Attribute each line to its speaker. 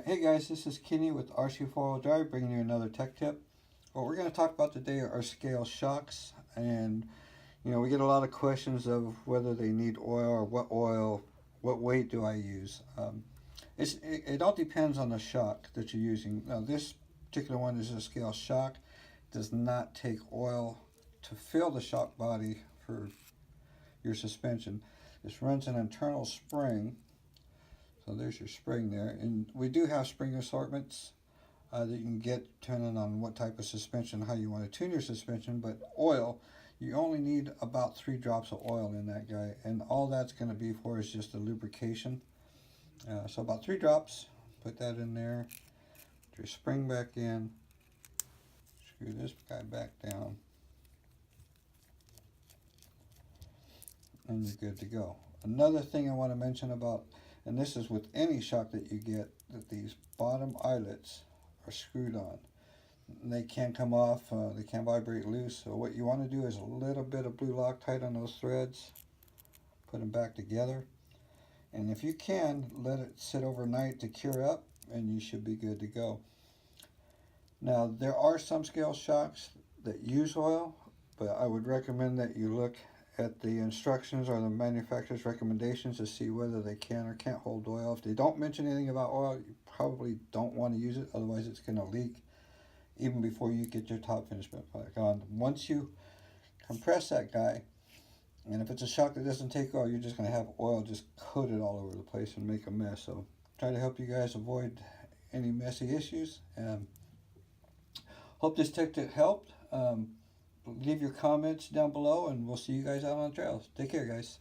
Speaker 1: Hey guys, this is Kenny with RC4WD bringing you another tech tip. What we're going to talk about today are scale shocks, and we get a lot of questions of whether they need oil, what weight do I use. It all depends on the shock that you're using. Now this particular one is a scale shock. It does not take oil to fill the shock body for your suspension. This runs an internal spring. So there's your spring there, and we do have spring assortments that you can get depending on what type of suspension, how you want to tune your suspension. But oil, you only need about 3 drops of oil in that guy, and all that's going to be for is just a lubrication. So about 3 drops, put that in there, put your spring back in, screw this guy back down, and you're good to go. Another thing I want to mention about, and this is with any shock that you get, that these bottom eyelets are screwed on. They can't come off, they can't vibrate loose. So what you want to do is a little bit of blue Loctite on those threads, put them back together, and if you can, let it sit overnight to cure up, and you should be good to go. Now there are some scale shocks that use oil, but I would recommend that you look at the instructions or the manufacturer's recommendations to see whether they can or can't hold oil. If they don't mention anything about oil, you probably don't want to use it, otherwise it's going to leak even before you get your top finish back on. Once you compress that guy, and if it's a shock that doesn't take oil, you're just going to have oil just coated all over the place and make a mess. So try to help you guys avoid any messy issues. Hope this tip helped. Leave your comments down below, and we'll see you guys out on the trails. Take care, guys.